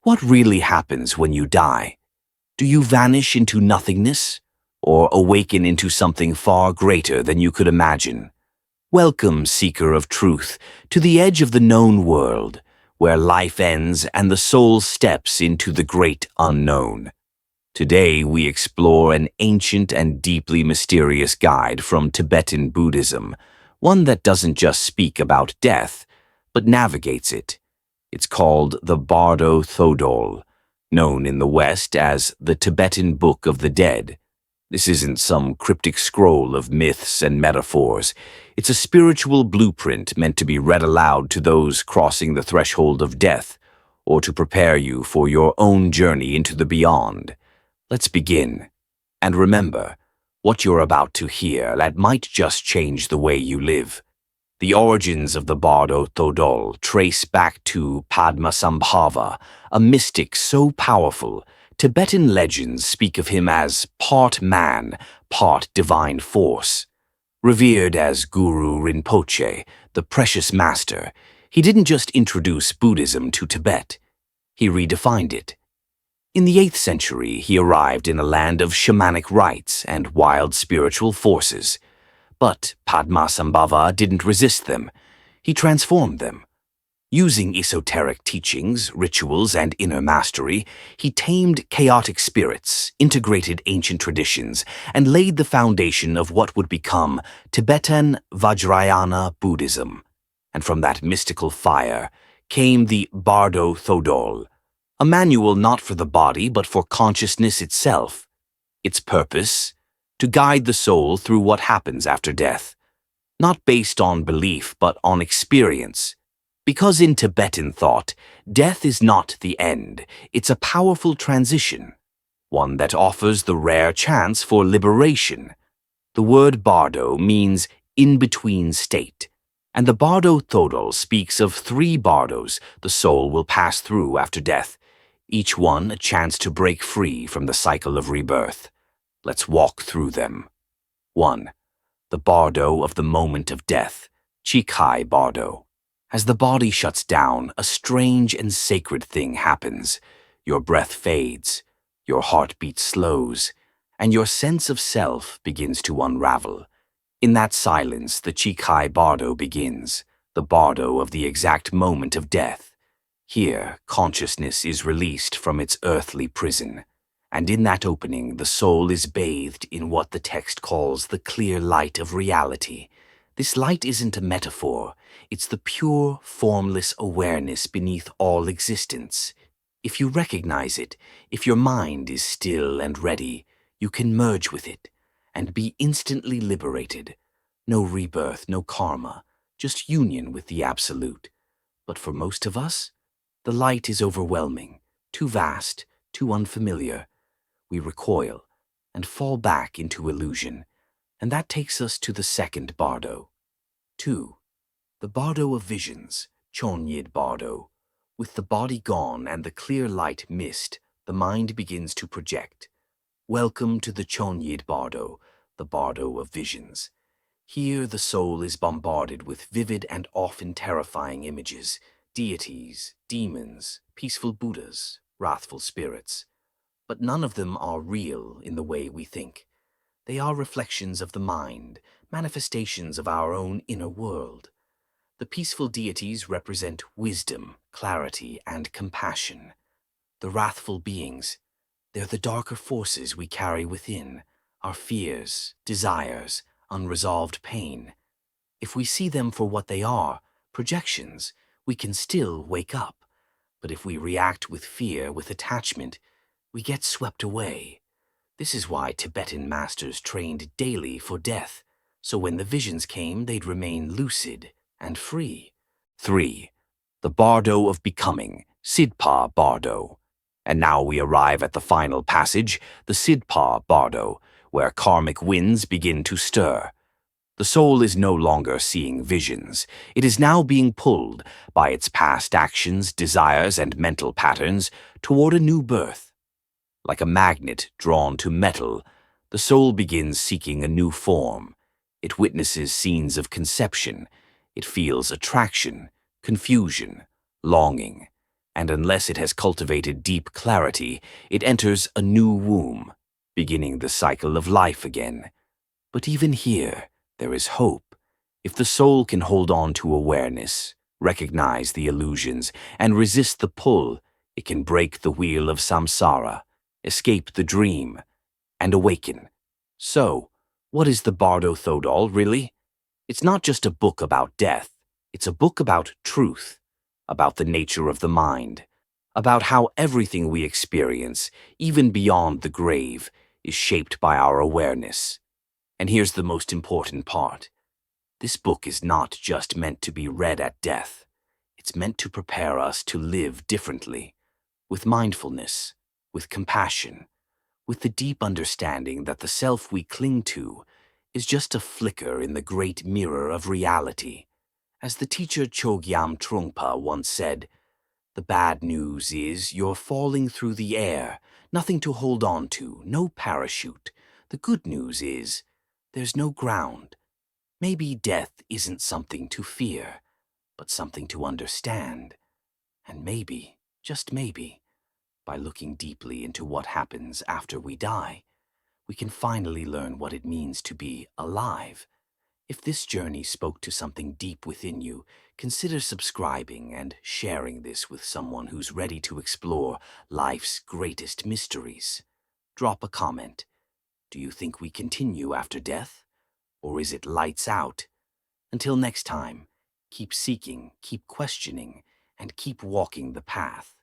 What really happens when you die? Do you vanish into nothingness, or awaken into something far greater than you could imagine? Welcome, seeker of truth, to the edge of the known world, where life ends and the soul steps into the great unknown. Today we explore an ancient and deeply mysterious guide from Tibetan Buddhism, one that doesn't just speak about death, but navigates it. It's called the Bardo Thodol, known in the West as the Tibetan Book of the Dead. This isn't some cryptic scroll of myths and metaphors. It's a spiritual blueprint meant to be read aloud to those crossing the threshold of death, or to prepare you for your own journey into the beyond. Let's begin. And remember, what you're about to hear that might just change the way you live. The origins of the Bardo Thodol trace back to Padmasambhava, a mystic so powerful, Tibetan legends speak of him as part man, part divine force. Revered as Guru Rinpoche, the precious master, he didn't just introduce Buddhism to Tibet, he redefined it. In the 8th century, he arrived in a land of shamanic rites and wild spiritual forces. But Padmasambhava didn't resist them. He transformed them. Using esoteric teachings, rituals, and inner mastery, he tamed chaotic spirits, integrated ancient traditions, and laid the foundation of what would become Tibetan Vajrayana Buddhism. And from that mystical fire came the Bardo Thodol, a manual not for the body but for consciousness itself. Its purpose? To guide the soul through what happens after death, not based on belief but on experience. Because in Tibetan thought, death is not the end, it's a powerful transition, one that offers the rare chance for liberation. The word Bardo means in-between state, and the Bardo Thodol speaks of 3 bardos the soul will pass through after death, each one a chance to break free from the cycle of rebirth. Let's walk through them. 1. The Bardo of the moment of death, Chikai Bardo. As the body shuts down, a strange and sacred thing happens. Your breath fades, your heartbeat slows, and your sense of self begins to unravel. In that silence, the Chikai Bardo begins, the Bardo of the exact moment of death. Here, consciousness is released from its earthly prison. And in that opening, the soul is bathed in what the text calls the clear light of reality. This light isn't a metaphor. It's the pure, formless awareness beneath all existence. If you recognize it, if your mind is still and ready, you can merge with it and be instantly liberated. No rebirth, no karma, just union with the Absolute. But for most of us, the light is overwhelming, too vast, too unfamiliar. We recoil and fall back into illusion, and that takes us to the 2nd Bardo. 2. The Bardo of Visions, Chonyid Bardo. With the body gone and the clear light missed, the mind begins to project. Welcome to the Chonyid Bardo, the Bardo of Visions. Here the soul is bombarded with vivid and often terrifying images, deities, demons, peaceful Buddhas, wrathful spirits. But none of them are real in the way we think. They are reflections of the mind, manifestations of our own inner world. The peaceful deities represent wisdom, clarity, and compassion. The wrathful beings, they're the darker forces we carry within, our fears, desires, unresolved pain. If we see them for what they are, projections, we can still wake up. But if we react with fear, with attachment, we get swept away. This is why Tibetan masters trained daily for death, so when the visions came, they'd remain lucid and free. 3. The Bardo of Becoming, Sidpa Bardo. And now we arrive at the final passage, the Sidpa Bardo, where karmic winds begin to stir. The soul is no longer seeing visions. It is now being pulled by its past actions, desires, and mental patterns toward a new birth. Like a magnet drawn to metal, the soul begins seeking a new form. It witnesses scenes of conception. It feels attraction, confusion, longing. and unless it has cultivated deep clarity, it enters a new womb, beginning the cycle of life again. But even here, there is hope. If the soul can hold on to awareness, recognize the illusions, and resist the pull, it can break the wheel of samsara, escape the dream, and awaken. So, what is the Bardo Thodol, really? It's not just a book about death. It's a book about truth, about the nature of the mind, about how everything we experience, even beyond the grave, is shaped by our awareness. And here's the most important part. This book is not just meant to be read at death. It's meant to prepare us to live differently, with mindfulness, with compassion, with the deep understanding that the self we cling to is just a flicker in the great mirror of reality. As the teacher Chogyam Trungpa once said, "The bad news is you're falling through the air, nothing to hold on to, no parachute. The good news is there's no ground. Maybe death isn't something to fear, but something to understand. And maybe, just maybe, by looking deeply into what happens after we die, we can finally learn what it means to be alive." If this journey spoke to something deep within you, consider subscribing and sharing this with someone who's ready to explore life's greatest mysteries. Drop a comment. Do you think we continue after death? Or is it lights out? Until next time, keep seeking, keep questioning, and keep walking the path.